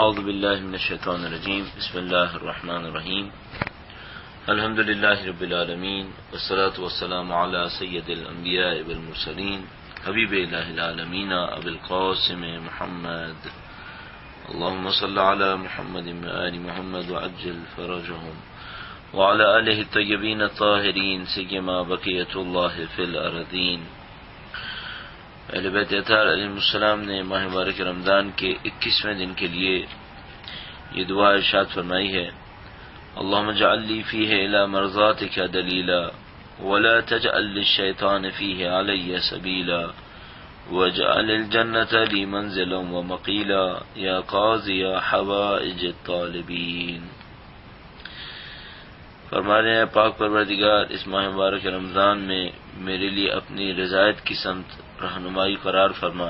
اعوذ باللہ من الشیطان الرجیم بسم اللہ الرحمن الرحیم الحمد للہ رب العالمین والصلاة والسلام علی سید الانبیاء والمرسلین حبیب الہ العالمین ابی القاسم محمد اللہم صل علی محمد وآل محمد وعجل فرجهم وعلى آلہ الطیبین الطاہرین سیما بقیت اللہ فی الارضین۔ اہل بیت اطہار علیہ السلام نے ماہ مبارک رمضان کے 21ویں دن کے لیے یہ دعا ارشاد فرمائی ہے: اللہم اجعل لی فیہ الی مرضاتک دلیلا ولا تجعل للشیطان فیہ علی سبیلا واجعل الجنۃ لی منزلا ومقیلا یا قاضی حوائج الطالبین۔ فرما رہے ہیں پاک پروردگار اس ماہ مبارک رمضان میں میرے لیے اپنی رضایت کی سمت رہنمائی قرار فرما،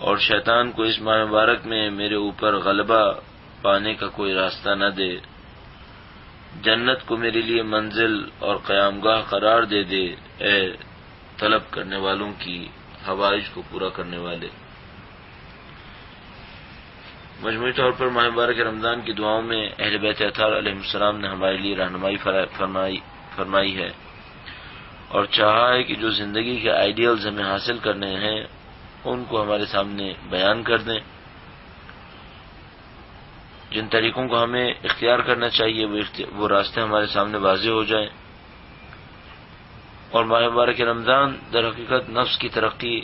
اور شیطان کو اس ماہ مبارک میں میرے اوپر غلبہ پانے کا کوئی راستہ نہ دے، جنت کو میرے لیے منزل اور قیام گاہ قرار دے دے، اے طلب کرنے والوں کی حوائج کو پورا کرنے والے۔ مجموعی طور پر ماہ مبارک رمضان کی دعاؤں میں اہل بیت اطہار علیہ السلام نے ہمارے لیے رہنمائی فرمائی ہے اور چاہا ہے کہ جو زندگی کے آئیڈیلز ہمیں حاصل کرنے ہیں ان کو ہمارے سامنے بیان کر دیں، جن طریقوں کو ہمیں اختیار کرنا چاہیے وہ راستے ہمارے سامنے واضح ہو جائیں، اور ماہ مبارک رمضان در حقیقت نفس کی ترقی،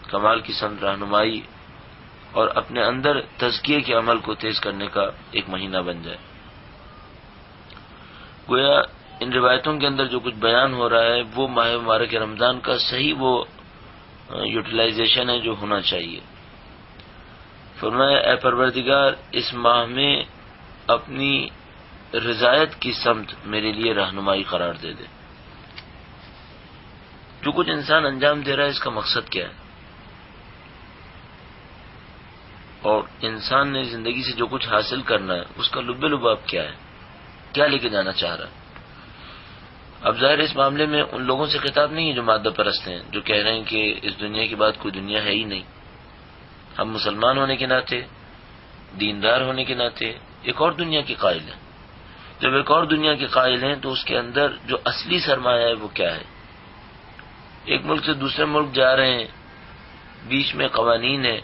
کمال کی سمت رہنمائی اور اپنے اندر تزکیے کے عمل کو تیز کرنے کا ایک مہینہ بن جائے۔ گویا ان روایتوں کے اندر جو کچھ بیان ہو رہا ہے وہ ماہ مبارک رمضان کا صحیح وہ یوٹیلائزیشن ہے جو ہونا چاہیے۔ فرمایا اے پروردگار اس ماہ میں اپنی رضایت کی سمت میرے لیے رہنمائی قرار دے دے۔ جو کچھ انسان انجام دے رہا ہے اس کا مقصد کیا ہے، اور انسان نے زندگی سے جو کچھ حاصل کرنا ہے اس کا لب لباب کیا ہے، کیا لے کے جانا چاہ رہا ہے۔ اب ظاہر اس معاملے میں ان لوگوں سے خطاب نہیں ہے جو مادہ پرست ہیں، جو کہہ رہے ہیں کہ اس دنیا کے بعد کوئی دنیا ہے ہی نہیں۔ ہم مسلمان ہونے کے ناطے، دیندار ہونے کے ناطے ایک اور دنیا کے قائل ہیں۔ جب ایک اور دنیا کے قائل ہیں تو اس کے اندر جو اصلی سرمایہ ہے وہ کیا ہے؟ ایک ملک سے دوسرے ملک جا رہے ہیں، بیچ میں قوانین ہیں،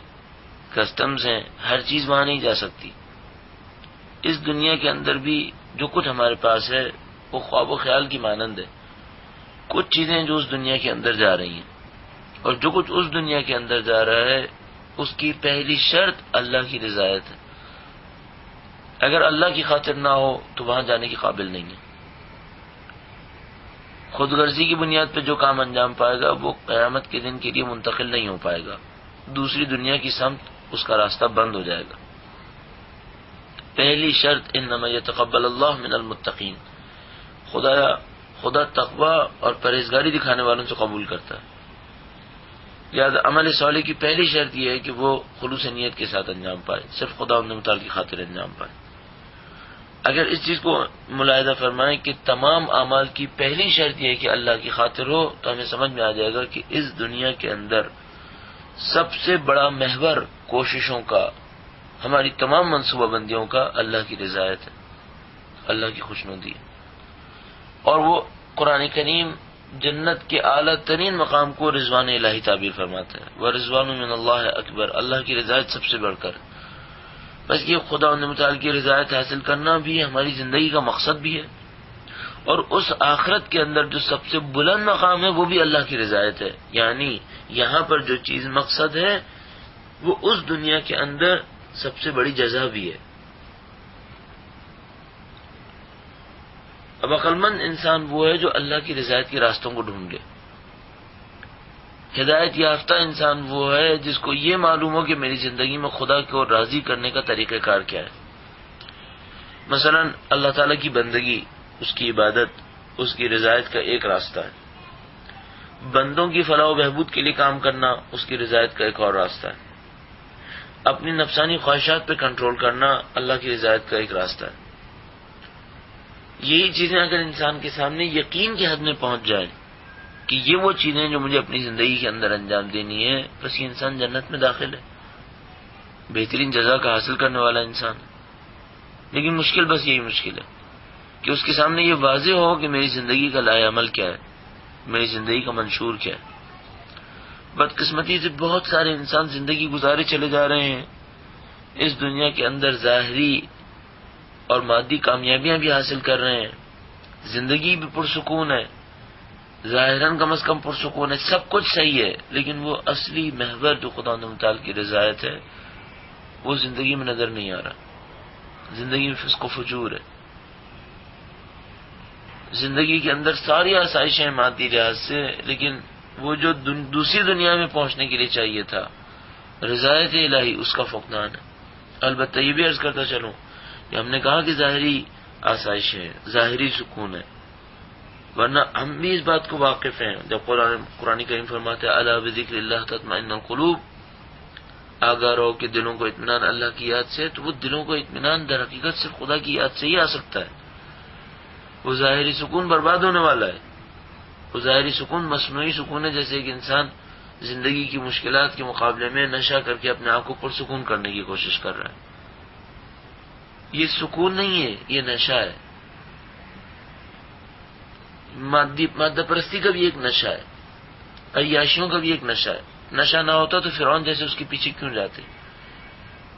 کسٹمز ہیں، ہر چیز وہاں نہیں جا سکتی۔ اس دنیا کے اندر بھی جو کچھ ہمارے پاس ہے وہ خواب و خیال کی مانند ہے۔ کچھ چیزیں جو اس دنیا کے اندر جا رہی ہیں، اور جو کچھ اس دنیا کے اندر جا رہا ہے اس کی پہلی شرط اللہ کی رضایت ہے۔ اگر اللہ کی خاطر نہ ہو تو وہاں جانے کے قابل نہیں ہے۔ خود غرضی کی بنیاد پہ جو کام انجام پائے گا وہ قیامت کے دن کے لیے منتقل نہیں ہو پائے گا، دوسری دنیا کی سمت اس کا راستہ بند ہو جائے گا۔ پہلی شرط انما یتقبل اللہ من المتقین، خدا تقوی اور پرہیزگاری دکھانے والوں سے قبول کرتا ہے۔ لہذا عمل صالح کی پہلی شرط یہ ہے کہ وہ خلوص نیت کے ساتھ انجام پائے، صرف خدا متعال کی خاطر انجام پائے۔ اگر اس چیز کو ملاحظہ فرمائیں کہ تمام اعمال کی پہلی شرط یہ ہے کہ اللہ کی خاطر ہو، تو ہمیں سمجھ میں آ جائے گا کہ اس دنیا کے اندر سب سے بڑا محور کوششوں کا، ہماری تمام منصوبہ بندیوں کا اللہ کی رضایت ہے، اللہ کی خوشنودی ہے۔ اور وہ قرآن کریم جنت کے اعلیٰ ترین مقام کو رضوان الہی تعبیر فرماتا ہے، وَرِضْوَانٌ مِّنَ اللَّهِ اکبر، اللہ کی رضایت سب سے بڑھ کر۔ بس یہ خدا متعال کی رضایت حاصل کرنا بھی ہماری زندگی کا مقصد بھی ہے، اور اس آخرت کے اندر جو سب سے بلند مقام ہے وہ بھی اللہ کی رضایت ہے۔ یعنی یہاں پر جو چیز مقصد ہے وہ اس دنیا کے اندر سب سے بڑی جزا بھی ہے۔ اب عقلمند انسان وہ ہے جو اللہ کی رضایت کے راستوں کو ڈھونڈ لے۔ ہدایت یافتہ انسان وہ ہے جس کو یہ معلوم ہو کہ میری زندگی میں خدا کو راضی کرنے کا طریقہ کار کیا ہے۔ مثلا اللہ تعالیٰ کی بندگی، اس کی عبادت، اس کی رضایت کا ایک راستہ ہے۔ بندوں کی فلاح و بہبود کے لیے کام کرنا اس کی رضایت کا ایک اور راستہ ہے۔ اپنی نفسانی خواہشات پہ کنٹرول کرنا اللہ کی رضایت کا ایک راستہ ہے۔ یہی چیزیں اگر انسان کے سامنے یقین کی حد میں پہنچ جائیں کہ یہ وہ چیزیں جو مجھے اپنی زندگی کے اندر انجام دینی ہے، بس یہ انسان جنت میں داخل ہے۔ بہترین جزا کا حاصل کرنے والا انسان ہے. لیکن مشکل بس یہی مشکل ہے کہ اس کے سامنے یہ واضح ہو کہ میری زندگی کا لائحہ عمل کیا ہے، میری زندگی کا منشور کیا ہے. بدقسمتی سے بہت سارے انسان زندگی گزارے چلے جا رہے ہیں، اس دنیا کے اندر ظاہری اور مادی کامیابیاں بھی حاصل کر رہے ہیں، زندگی بھی پرسکون ہے، ظاہراً کم از کم پرسکون ہے، سب کچھ صحیح ہے، لیکن وہ اصلی محور جو خدا متعال کی رضایت ہے وہ زندگی میں نظر نہیں آ رہا. زندگی میں فسق و فجور ہے. زندگی کے اندر ساری آسائشیں مادی لحاظ سے، لیکن وہ جو دوسری دنیا میں پہنچنے کے لیے چاہیے تھا، رضایت الہی، اس کا فقدان ہے. البتہ یہ بھی عرض کرتا چلوں کہ ہم نے کہا کہ ظاہری آسائش ہے، ظاہری سکون ہے، ورنہ ہم بھی اس بات کو واقف ہیں. جب قرآن کریم فرماتا ہے الا بذکر اللہ تطمئن القلوب، آگاہ رہو کہ دلوں کو اطمینان اللہ کی یاد سے، تو وہ دلوں کو اطمینان در حقیقت صرف خدا کی یاد سے ہی آ سکتا ہے. وہ ظاہری سکون برباد ہونے والا ہے. وہ ظاہری سکون مصنوعی سکون ہے، جیسے کہ انسان زندگی کی مشکلات کے مقابلے میں نشہ کر کے اپنے آپ کو پرسکون کرنے کی کوشش کر رہا ہے. یہ سکون نہیں ہے، یہ نشہ ہے. مادہ پرستی کا بھی ایک نشہ ہے، عیاشیوں کا بھی ایک نشہ ہے. نشہ نہ ہوتا تو فرعون جیسے اس کے پیچھے کیوں جاتے،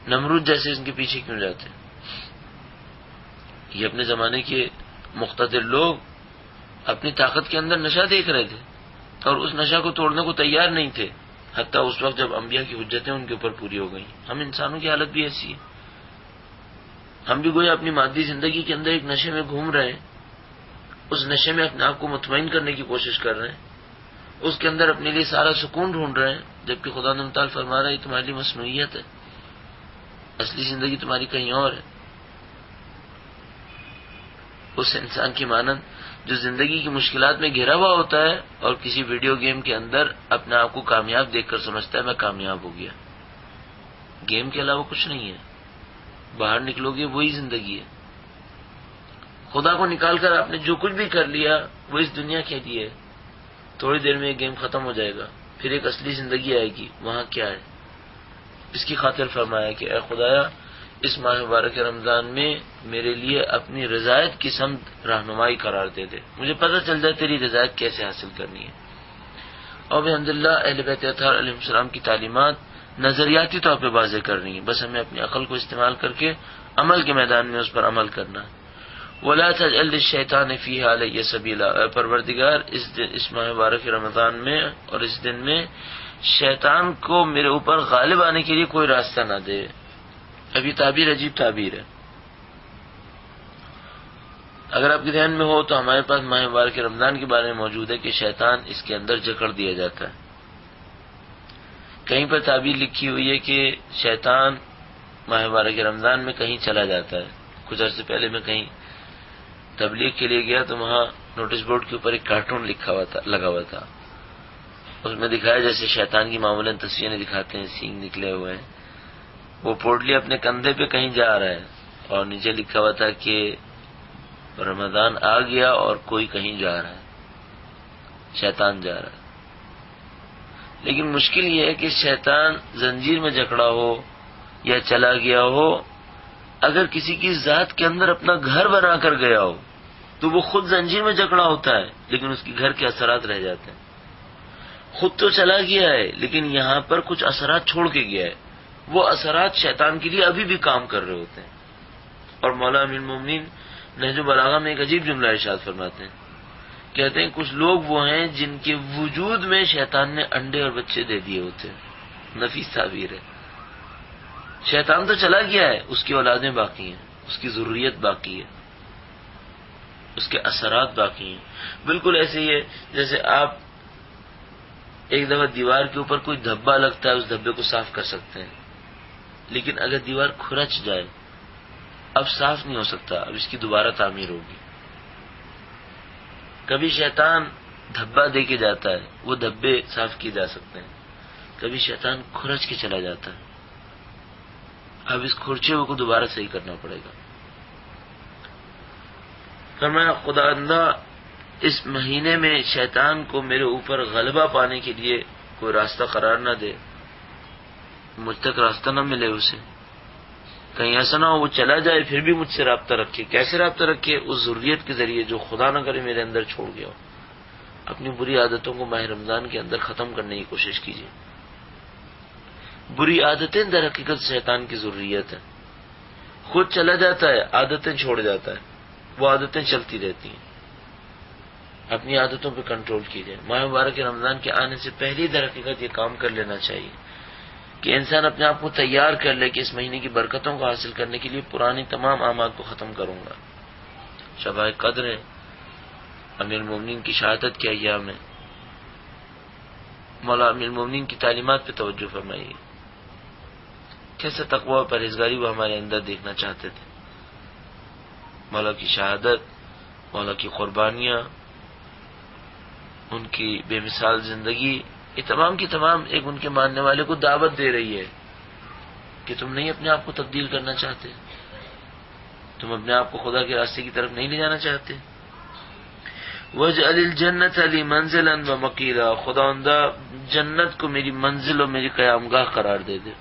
نمرود جیسے ان کے پیچھے کیوں جاتے. یہ اپنے زمانے کے مقتدر لوگ اپنی طاقت کے اندر نشہ دیکھ رہے تھے اور اس نشہ کو توڑنے کو تیار نہیں تھے، حتیٰ اس وقت جب انبیاء کی حجتیں ان کے اوپر پوری ہو گئیں. ہم انسانوں کی حالت بھی ایسی ہے، ہم بھی گویا اپنی مادی زندگی کے اندر ایک نشے میں گھوم رہے ہیں، اس نشے میں اپنے آپ کو مطمئن کرنے کی کوشش کر رہے ہیں، اس کے اندر اپنے لیے سارا سکون ڈھونڈ رہے ہیں، جبکہ خدا تعالیٰ فرما رہا ہے یہ تمہاری لیے مصنوعیت ہے، اصلی زندگی تمہاری کہیں اور ہے. اس انسان کی مانند جو زندگی کی مشکلات میں گھرا ہوا ہوتا ہے اور کسی ویڈیو گیم کے اندر اپنے آپ کو کامیاب دیکھ کر سمجھتا ہے میں کامیاب ہو گیا. گیم کے علاوہ کچھ نہیں ہے، باہر نکلو گے وہی زندگی ہے. خدا کو نکال کر آپ نے جو کچھ بھی کر لیا وہ اس دنیا کے لیے ہے. تھوڑی دیر میں یہ گیم ختم ہو جائے گا، پھر ایک اصلی زندگی آئے گی. وہاں کیا ہے؟ اس کی خاطر فرمایا کہ اے خدایا اس ماہ مبارک رمضان میں میرے لیے اپنی رضایت کی سمت رہنمائی قرار دے دے، مجھے پتہ چل جائے تیری رضایت کیسے حاصل کرنی ہے. اور الحمدللہ اہل بیت اطہار علیہ السلام کی تعلیمات نظریاتی طور پہ واضح کر رہی ہیں، بس ہمیں اپنی عقل کو استعمال کر کے عمل کے میدان میں اس پر عمل کرنا ہے. وَلَا تَجْعَلْ لِلشَّيْطَانِ فِيهَا عَلَيَّ سَبِيلًا، اے پروردگار اس ماہ مبارک رمضان میں اور اس دن میں شیطان کو میرے اوپر غالب آنے کے لیے کوئی راستہ نہ دے. اب یہ تعبیر عجیب تعبیر ہے. اگر آپ کے ذہن میں ہو تو ہمارے پاس ماہ مبارک رمضان کے بارے میں موجود ہے کہ شیطان اس کے اندر جکڑ دیا جاتا ہے. کہیں پر تعبیر لکھی ہوئی ہے کہ شیطان ماہ مبارک رمضان میں کہیں چلا جاتا ہے. کچھ عرصے پہلے میں کہیں تبلیغ کے لیے گیا تو وہاں نوٹس بورڈ کے اوپر ایک کارٹون لگا ہوا تھا. اس میں دکھایا جیسے شیطان کی معمولاً تصویریں دکھاتے ہیں، سینگ نکلے ہوئے ہیں، وہ پورٹلی اپنے کندھے پہ کہیں جا رہا ہے اور نیچے لکھا ہوا تھا کہ رمضان آ گیا اور کوئی کہیں جا رہا ہے، شیطان جا رہا ہے. لیکن مشکل یہ ہے کہ شیطان زنجیر میں جکڑا ہو یا چلا گیا ہو، اگر کسی کی ذات کے اندر اپنا گھر بنا کر گیا ہو تو وہ خود زنجیر میں جکڑا ہوتا ہے، لیکن اس کے گھر کے اثرات رہ جاتے ہیں. خود تو چلا گیا ہے لیکن یہاں پر کچھ اثرات چھوڑ کے گیا ہے، وہ اثرات شیطان کے لیے ابھی بھی کام کر رہے ہوتے ہیں. اور مولا امیر المومنین نہج البلاغہ میں ایک عجیب جملہ ارشاد فرماتے ہیں، کہتے ہیں کچھ لوگ وہ ہیں جن کے وجود میں شیطان نے انڈے اور بچے دے دیے ہوتے ہیں. نفیس تعبیر ہے. شیطان تو چلا گیا ہے، اس کی اولادیں باقی ہیں، اس کی ضروریت باقی ہے، اس کے اثرات باقی ہیں. بالکل ایسے ہی ہے جیسے آپ ایک دفعہ دیوار کے اوپر کوئی دھبا لگتا ہے، اس دھبے کو صاف کر سکتے ہیں، لیکن اگر دیوار کھرچ جائے اب صاف نہیں ہو سکتا، اب اس کی دوبارہ تعمیر ہوگی. کبھی شیطان دھبا دے کے جاتا ہے، وہ دھبے صاف کیے جا سکتے ہیں، کبھی شیطان کھرچ کے چلا جاتا ہے، اب اس کھرچے کو دوبارہ صحیح کرنا پڑے گا. فرمایا خداوندہ اس مہینے میں شیطان کو میرے اوپر غلبہ پانے کے لیے کوئی راستہ قرار نہ دے. مجھ تک راستہ نہ ملے اسے، کہیں ایسا نہ ہو وہ چلا جائے پھر بھی مجھ سے رابطہ رکھے. کیسے رابطہ رکھے؟ اس ذریت کے ذریعے جو خدا نہ کرے میرے اندر چھوڑ گیا ہو. اپنی بری عادتوں کو ماہ رمضان کے اندر ختم کرنے کی کوشش کیجیے. بری عادتیں در حقیقت شیطان کی ضروریت ہے. خود چلا جاتا ہے، عادتیں چھوڑ جاتا ہے، وہ عادتیں چلتی رہتی ہیں. اپنی عادتوں پہ کنٹرول کیجیے. ماہ مبارک رمضان کے آنے سے پہلے در حقیقت یہ کام کر لینا چاہیے کہ انسان اپنے آپ کو تیار کر لے کہ اس مہینے کی برکتوں کو حاصل کرنے کے لیے پرانی تمام اعمال کو ختم کروں گا. شب قدر ہے، امیر المومنین کی شہادت کے ایام میں. مولا امیر المومنین کی تعلیمات پہ توجہ فرمائیے. کیسے تقوی و پرہیزگاری وہ ہمارے اندر دیکھنا چاہتے تھے. مولا کی شہادت، مولا کی قربانیاں، ان کی بے مثال زندگی، یہ تمام کی تمام ایک ان کے ماننے والے کو دعوت دے رہی ہے کہ تم نہیں اپنے آپ کو تبدیل کرنا چاہتے، تم اپنے آپ کو خدا کے راستے کی طرف نہیں لے جانا چاہتے. وَاجْعَلِ الْجَنَّةَ لِي مَنزِلًا وَمَقِيلًا، خداوندہ جنت کو میری منزل اور میری قیام گاہ قرار دے دے.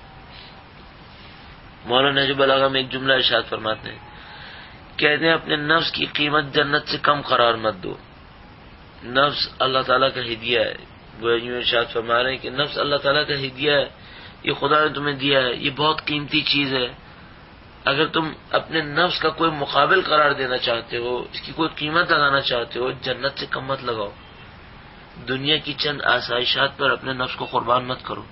مولانا نہج البلاغہ میں ایک جملہ ارشاد فرماتے ہیں، کہتے ہیں اپنے نفس کی قیمت جنت سے کم قرار مت دو. نفس اللہ تعالیٰ کا ہدیہ ہے. وہ یوں ارشاد فرما رہے ہیں کہ نفس اللہ تعالیٰ کا ہدیہ ہے، یہ خدا نے تمہیں دیا ہے، یہ بہت قیمتی چیز ہے. اگر تم اپنے نفس کا کوئی مقابل قرار دینا چاہتے ہو، اس کی کوئی قیمت لگانا چاہتے ہو، جنت سے کم مت لگاؤ. دنیا کی چند آسائشات پر اپنے نفس کو قربان مت کرو.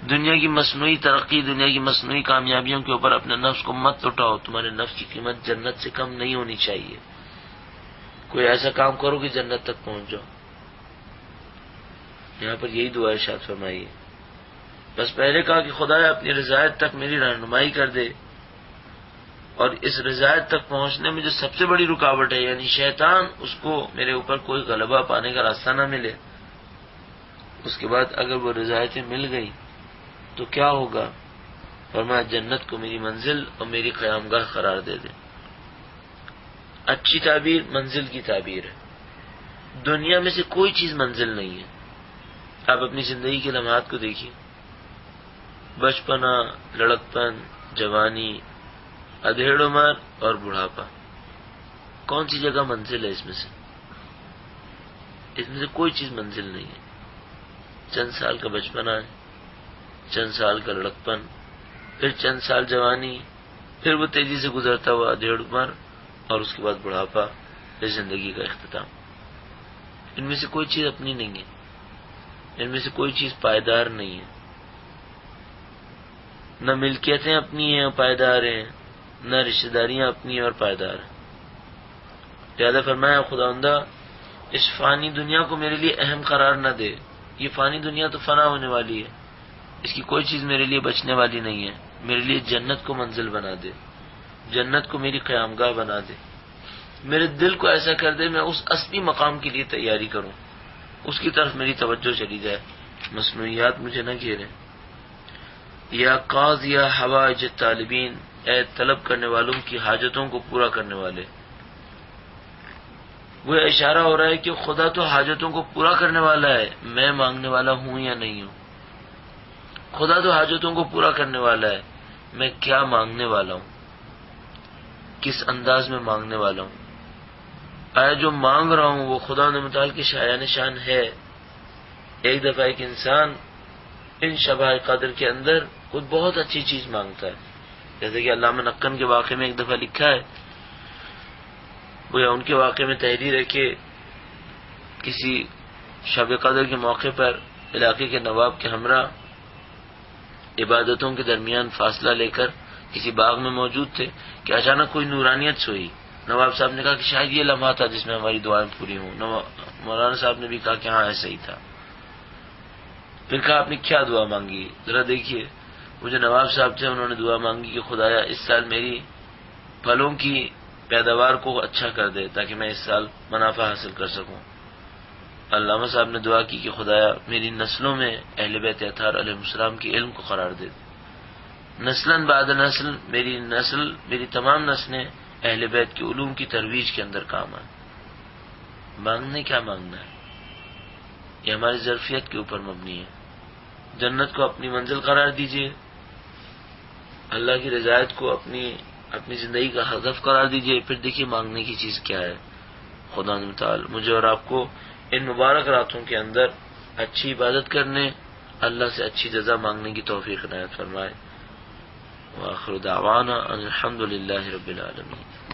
دنیا کی مصنوعی ترقی، دنیا کی مصنوعی کامیابیوں کے اوپر اپنے نفس کو مت اٹھاؤ. تمہارے نفس کی قیمت جنت سے کم نہیں ہونی چاہیے. کوئی ایسا کام کرو کہ جنت تک پہنچ جاؤ. یہاں پر یہی دعا ارشاد فرمائیے. بس پہلے کہا کہ خدایا اپنی رضایت تک میری رہنمائی کر دے، اور اس رضایت تک پہنچنے میں جو سب سے بڑی رکاوٹ ہے یعنی شیطان، اس کو میرے اوپر کوئی غلبہ پانے کا راستہ نہ ملے. اس کے بعد اگر وہ رضایتیں مل گئی تو کیا ہوگا؟ فرمایا جنت کو میری منزل اور میری قیام گاہ قرار دے دے. اچھی تعبیر منزل کی تعبیر ہے. دنیا میں سے کوئی چیز منزل نہیں ہے. آپ اپنی زندگی کے لمحات کو دیکھیے، بچپنا، لڑکپن، جوانی، ادھیڑ عمر اور بڑھاپا، کون سی جگہ منزل ہے اس میں سے؟ اس میں سے کوئی چیز منزل نہیں ہے. چند سال کا بچپنا ہے، چند سال کا لڑکپن، پھر چند سال جوانی، پھر وہ تیزی سے گزرتا ہوا ادھیڑ عمر، اور اس کے بعد بڑھاپا، پھر زندگی کا اختتام. ان میں سے کوئی چیز اپنی نہیں ہے، ان میں سے کوئی چیز پائیدار نہیں ہے. نہ ملکیتیں اپنی ہیں اور پائیدار ہیں، نہ رشتہ داریاں اپنی ہیں اور پائیدار ہیں. لہذا فرمایا خداوندہ اس فانی دنیا کو میرے لیے اہم قرار نہ دے. یہ فانی دنیا تو فنا ہونے والی ہے، اس کی کوئی چیز میرے لیے بچنے والی نہیں ہے. میرے لیے جنت کو منزل بنا دے، جنت کو میری قیام گاہ بنا دے. میرے دل کو ایسا کر دے میں اس اصلی مقام کے لیے تیاری کروں، اس کی طرف میری توجہ چلی جائے، مصنوعیات مجھے نہ گھیریں. یا قاض یا حوائج طالبین، اے طلب کرنے والوں کی حاجتوں کو پورا کرنے والے. وہ اشارہ ہو رہا ہے کہ خدا تو حاجتوں کو پورا کرنے والا ہے، میں مانگنے والا ہوں یا نہیں ہوں. خدا تو حاجتوں کو پورا کرنے والا ہے، میں کیا مانگنے والا ہوں، کس انداز میں مانگنے والا ہوں. آیا جو مانگ رہا ہوں وہ خدا نے متعال کی شایان شان ہے. ایک دفعہ ایک انسان ان شبہ قدر کے اندر کوئی بہت اچھی چیز مانگتا ہے، جیسے کہ علامہ نقن کے واقعے میں ایک دفعہ لکھا ہے، وہ ان کے واقعے میں تحریر ہے کہ کسی شب قدر کے موقع پر علاقے کے نواب کے ہمراہ عبادتوں کے درمیان فاصلہ لے کر کسی باغ میں موجود تھے کہ اچانک کوئی نورانیت سوئی. نواب صاحب نے کہا کہ شاید یہ لمحہ تھا جس میں ہماری دعائیں پوری ہوں. مولانا صاحب نے بھی کہا کہ ہاں ایسا ہی تھا. پھر کہا آپ نے کیا دعا مانگی؟ ذرا دیکھیے. وہ جو نواب صاحب تھے انہوں نے دعا مانگی کہ خدایا اس سال میری پھلوں کی پیداوار کو اچھا کر دے تاکہ میں اس سال منافع حاصل کر سکوں. علامہ صاحب نے دعا کی کہ خدایا میری نسلوں میں اہل بیت اطہار علیہ السلام کی علم کو قرار دے. نسلاً بعد نسل میری تمام نسلیں اہل بیت کے علوم کی ترویج کے اندر کام آئے. مانگنے کیا مانگنا ہے؟ یہ ہماری ظرفیت کے اوپر مبنی ہے. جنت کو اپنی منزل قرار دیجئے، اللہ کی رضایت کو اپنی زندگی کا ہدف قرار دیجئے، پھر دیکھیے مانگنے کی چیز کیا ہے۔ خدا متعال مجھے اور آپ کو ان مبارک راتوں کے اندر اچھی عبادت کرنے، اللہ سے اچھی جزا مانگنے کی توفیق عنایت فرمائے۔ وآخر دعوانا ان الحمد للہ رب العالمین۔